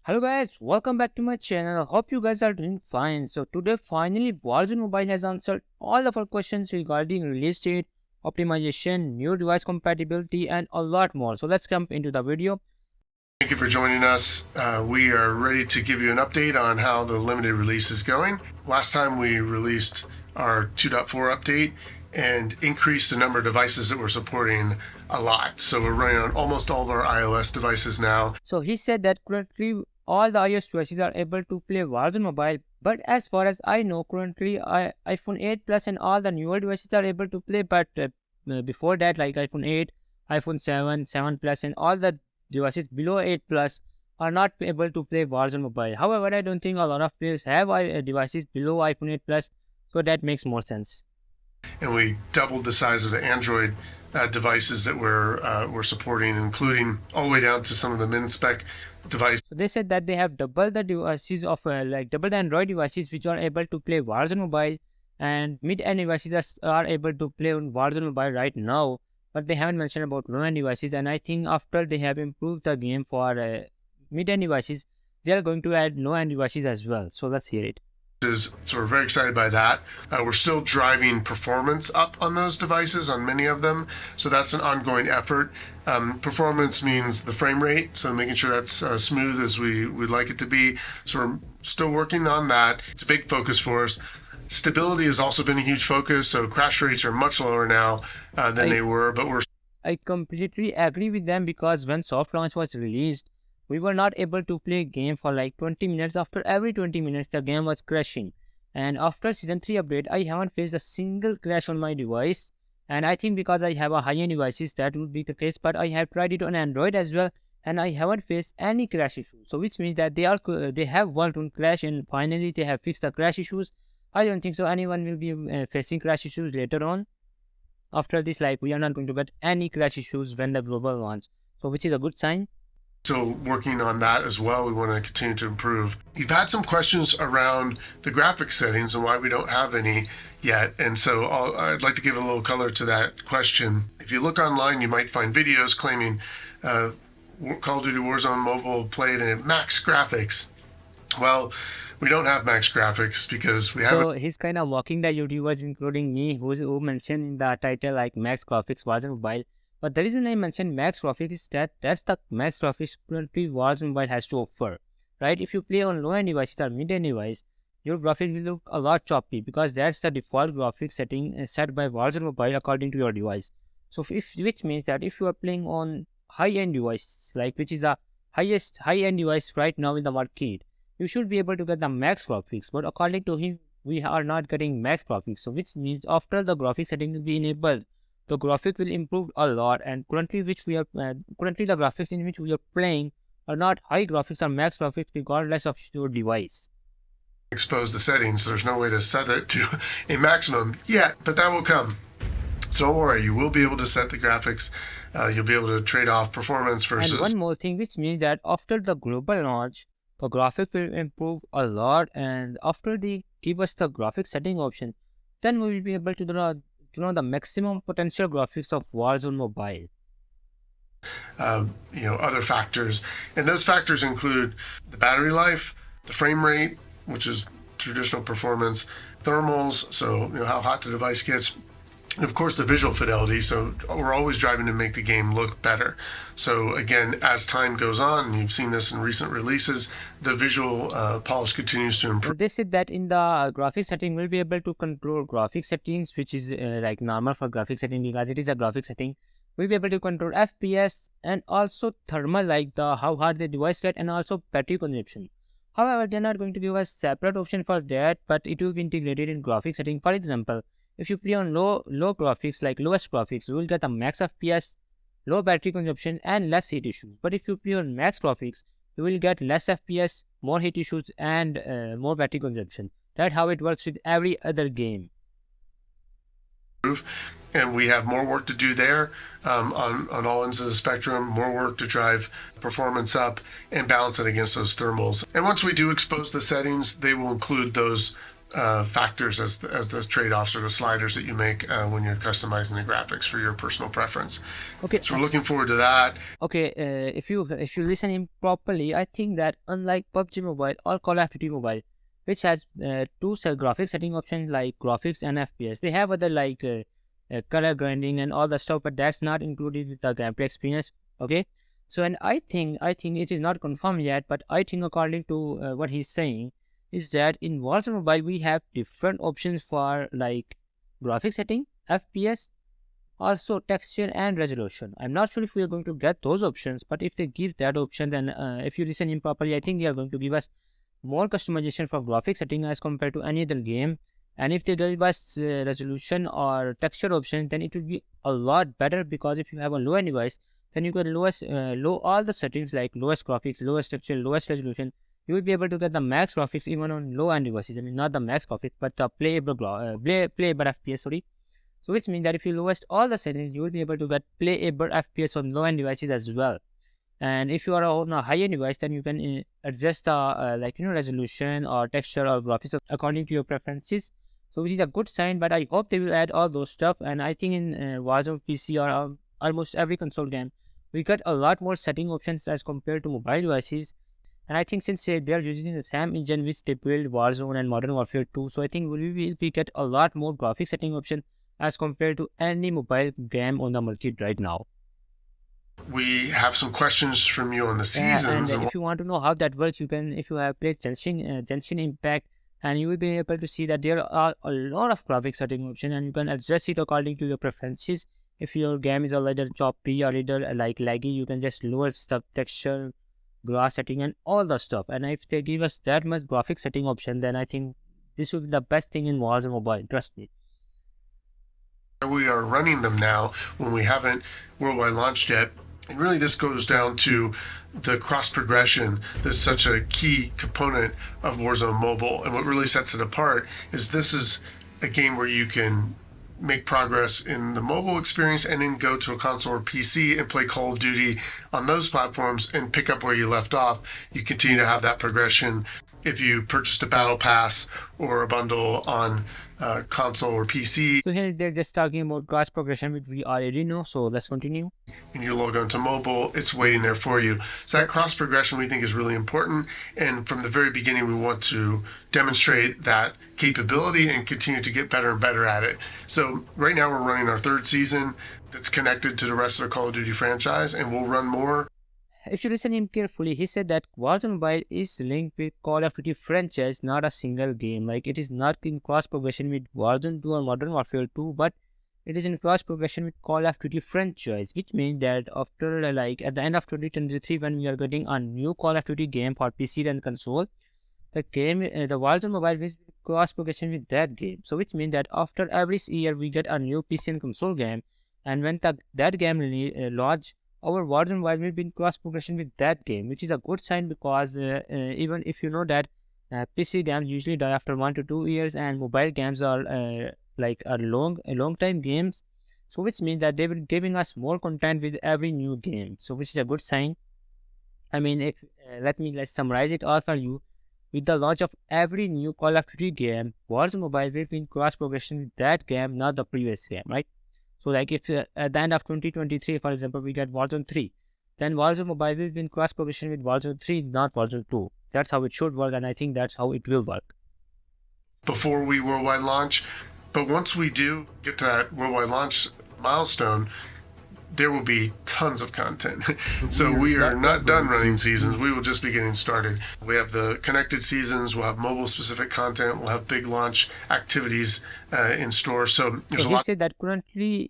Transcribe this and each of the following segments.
Hello guys, welcome back to my channel. Hope you guys are doing fine. So today finally Warzone Mobile has answered all of our questions regarding release date, optimization, new device compatibility and a lot more. So let's jump into the video. Thank you for joining us. We are ready to give you an update on how the limited release is going. Last time we released our 2.4 update and increased the number of devices that we're supporting a lot. So we're running on almost all of our iOS devices now. So he said that currently all the iOS devices are able to play Warzone Mobile, but as far as I know, currently iPhone 8 Plus and all the newer devices are able to play, but before that, like iPhone 8, iPhone 7, 7 Plus and all the devices below 8 Plus are not able to play Warzone Mobile. However, I don't think a lot of players have devices below iPhone 8 Plus, so that makes more sense. And we doubled the size of the Android devices that we're supporting, including all the way down to some of the min-spec devices. So they said that they have doubled the devices of double the Android devices which are able to play Warzone Mobile, and mid-end devices are able to play on Warzone Mobile right now, but they haven't mentioned about low-end devices. And I think after they have improved the game for mid-end devices, they are going to add low-end devices as well. So let's hear it. So we're very excited by that. We're still driving performance up on those devices, on many of them. So that's an ongoing effort. Performance means the frame rate, so making sure that's smooth as we'd like it to be. So we're still working on that. It's a big focus for us. Stability has also been a huge focus. So crash rates are much lower now than they were, but I completely agree with them, because when soft launch was released, we were not able to play a game for like 20 minutes. After every 20 minutes, the game was crashing. And after Season 3 update, I haven't faced a single crash on my device. And I think because I have a high-end devices, that would be the case. But I have tried it on Android as well, and I haven't faced any crash issues. So which means that they have worked on crash, and finally they have fixed the crash issues. I don't think so anyone will be facing crash issues later on. After this, like, we are not going to get any crash issues when the global launch. So which is a good sign. Still working on that as well. We want to continue to improve. You've had some questions around the graphics settings and why we don't have any yet. And so I'd like to give a little color to that question. If you look online, you might find videos claiming Call of Duty Warzone Mobile played at max graphics. Well, we don't have max graphics because we haven't. So he's kind of mocking the YouTubers, including me, who mentioned in the title like max graphics Warzone Mobile. But the reason I mentioned max graphics is that that's the max graphics currently Warzone Mobile has to offer, right? If you play on low-end devices or mid-end device, your graphics will look a lot choppy, because that's the default graphics setting set by Warzone Mobile according to your device. So which means that if you are playing on high-end device, like which is the highest high-end device right now in the market, you should be able to get the max graphics. But according to him, we are not getting max graphics. So which means after the graphics setting will be enabled, the graphic will improve a lot. And currently the graphics in which we are playing are not high graphics or max graphics, regardless of your device. Expose the settings, so there's no way to set it to a maximum yet, but that will come. So don't worry, you will be able to set the graphics. You'll be able to trade off performance versus. And one more thing, which means that after the global launch, the graphic will improve a lot. And after they give us the graphic setting option, then we will be able to know the maximum potential graphics of Warzone Mobile. Other factors, and those factors include the battery life, the frame rate, which is traditional performance, thermals, so how hot the device gets, and of course the visual fidelity. So we're always driving to make the game look better. So again, as time goes on, and you've seen this in recent releases, the visual polish continues to improve. They said that in the graphics setting, we'll be able to control graphics settings, which is like normal for graphics setting, because it is a graphics setting. We'll be able to control FPS and also thermal, like how hard the device gets, and also battery consumption. However, they're not going to give us separate option for that, but it will be integrated in graphics setting. For example, if you play on low graphics, like lowest graphics, you will get a max FPS, low battery consumption, and less heat issues. But if you play on max graphics, you will get less FPS, more heat issues, and more battery consumption. That's how it works with every other game. And we have more work to do there on all ends of the spectrum, more work to drive performance up and balance it against those thermals. And once we do expose the settings, they will include those factors as the trade-offs or the sliders that you make when you're customizing the graphics for your personal preference. Okay. So we're looking forward to that. Okay, if you listen in properly, I think that unlike PUBG Mobile or Call of Duty Mobile, which has two graphics setting options like graphics and FPS, they have other like color grading and all the stuff, but that's not included with the gameplay experience. Okay, so and I think it is not confirmed yet, but I think according to what he's saying is that in Warzone Mobile we have different options for like graphics setting, FPS, also texture and resolution. I'm not sure if we are going to get those options, but if they give that option, then if you listen in properly, I think they are going to give us more customization for graphics setting as compared to any other game. And if they give us resolution or texture option, then it will be a lot better, because if you have a low end device, then you can low all the settings like lowest graphics, lowest texture, lowest resolution. You will be able to get the max graphics even on low end devices. I mean, not the max graphics, but the playable FPS. Sorry. So which means that if you lowest all the settings, you will be able to get playable FPS on low-end devices as well. And if you are on a high-end device, then you can adjust the resolution or texture or graphics according to your preferences. So which is a good sign. But I hope they will add all those stuff. And I think in Warzone PC or almost every console game, we got a lot more setting options as compared to mobile devices. And I think since they are using the same engine which they build Warzone and Modern Warfare 2, so I think we get a lot more graphic setting option as compared to any mobile game on the market right now. We have some questions from you on the seasons. And if you want to know how that works, you can, if you have played Genshin Impact, and you will be able to see that there are a lot of graphic setting options, and you can adjust it according to your preferences. If your game is a little choppy or little like laggy, you can just lower stuff, texture, grass setting, and all the stuff. And if they give us that much graphic setting option, then I think this will be the best thing in Warzone Mobile. Trust me. We are running them now when we haven't worldwide launched yet. And really this goes down to the cross progression that's such a key component of Warzone Mobile. And what really sets it apart is this is a game where you can make progress in the mobile experience and then go to a console or PC and play Call of Duty on those platforms and pick up where you left off. You continue to have that progression. If you purchased a battle pass or a bundle on console or PC. So here they're just talking about cross progression, which we already know. So let's continue. And you log on to mobile, it's waiting there for you. So that cross progression we think is really important. And from the very beginning, we want to demonstrate that capability and continue to get better and better at it. So right now we're running our third season that's connected to the rest of the Call of Duty franchise, and we'll run more. If you listen him carefully, he said that Warzone Mobile is linked with Call of Duty franchise, not a single game. Like it is not in cross progression with Warzone 2 or Modern Warfare 2, but it is in cross progression with Call of Duty franchise, which means that after like at the end of 2023, when we are getting a new Call of Duty game for PC and console, the Warzone Mobile will cross progression with that game. So which means that after every year we get a new PC and console game, and when that game launch, our Warzone Mobile will be in cross progression with that game, which is a good sign, because even if you know that PC games usually die after 1 to 2 years, and mobile games are long time games, so which means that they will giving us more content with every new game, so which is a good sign. I mean, if let's summarize it all for you. With the launch of every new Call of Duty game, Warzone Mobile will be in cross progression with that game, not the previous game, right? So like if at the end of 2023, for example, we get Warzone 3, then Warzone Mobile will be in cross progression with Warzone 3, not Warzone 2. That's how it should work, and I think that's how it will work. Before we worldwide launch, but once we do get to that worldwide launch milestone, there will be tons of content. So we are not done running seasons. We will just be getting started. We have the connected seasons. We'll have mobile specific content. We'll have big launch activities in store. So there's a lot. He said that currently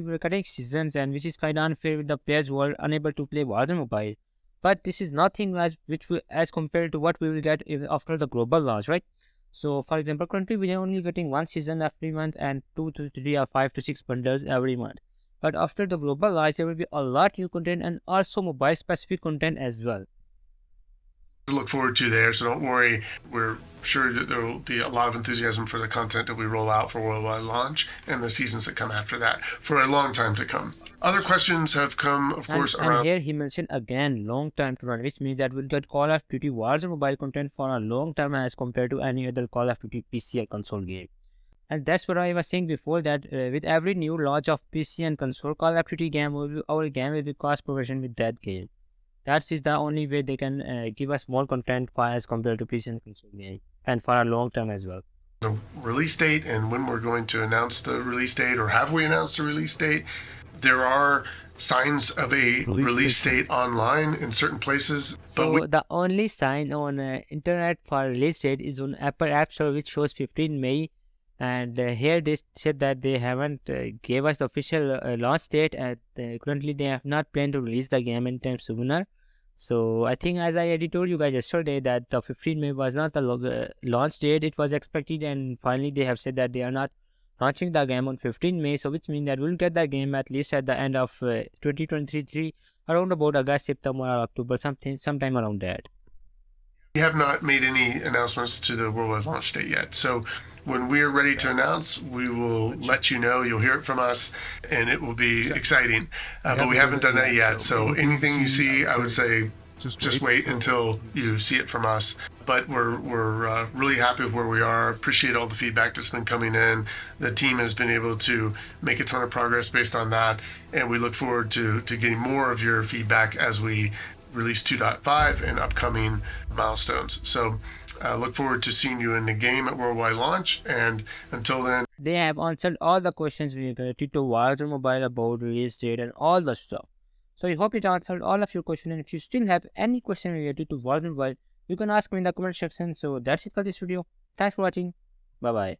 we're cutting seasons, and which is kind of unfair with the players who are unable to play Warzone Mobile. But this is nothing as compared to what we will get after the global launch, right? So for example, currently we are only getting one season every month and 2 to 3 or 5 to 6 bundles every month. But after the global launch, there will be a lot new content and also mobile specific content as well. To look forward to there, so don't worry. We're sure that there will be a lot of enthusiasm for the content that we roll out for worldwide launch and the seasons that come after that for a long time to come. Other questions have come, of course, And around. here he mentioned again long time to run, which means that we'll get Call of Duty Warzone mobile content for a long time as compared to any other Call of Duty PC or console game. And that's what I was saying before, that with every new launch of PC and console Call of Duty game, our game will be cost progression with that game. That is the only way they can give us more content for as compared to PC and console game, and for a long term as well. The release date and when we're going to announce the release date, or have we announced the release date? There are signs of a release date online in certain places. So the only sign on internet for release date is on Apple App Store, which shows 15 May. And here they said that they haven't gave us the official launch date, and currently they have not planned to release the game anytime sooner. So I think, as I already told you guys yesterday, that the 15 May was not the launch date it was expected, and finally they have said that they are not launching the game on 15 May. So which means that we'll get the game at least at the end of 2023, around about August, September, or October, sometime around that. We have not made any announcements to the worldwide launch date yet. So when we are ready to announce, we will let you know. You'll hear it from us, and it will be exciting. But we haven't done that yet. So anything you see, I would say, just wait until you see it from us. But we're really happy with where we are. Appreciate all the feedback that's been coming in. The team has been able to make a ton of progress based on that, and we look forward to getting more of your feedback as we release 2.5 and upcoming milestones. So look forward to seeing you in the game at worldwide launch, and until then, they have answered all the questions related to Warzone Mobile about release date and all the stuff. So I hope it answered all of your questions, and if you still have any question related to Warzone Mobile, you can ask me in the comment section. So that's it for this video. Thanks for watching. Bye bye.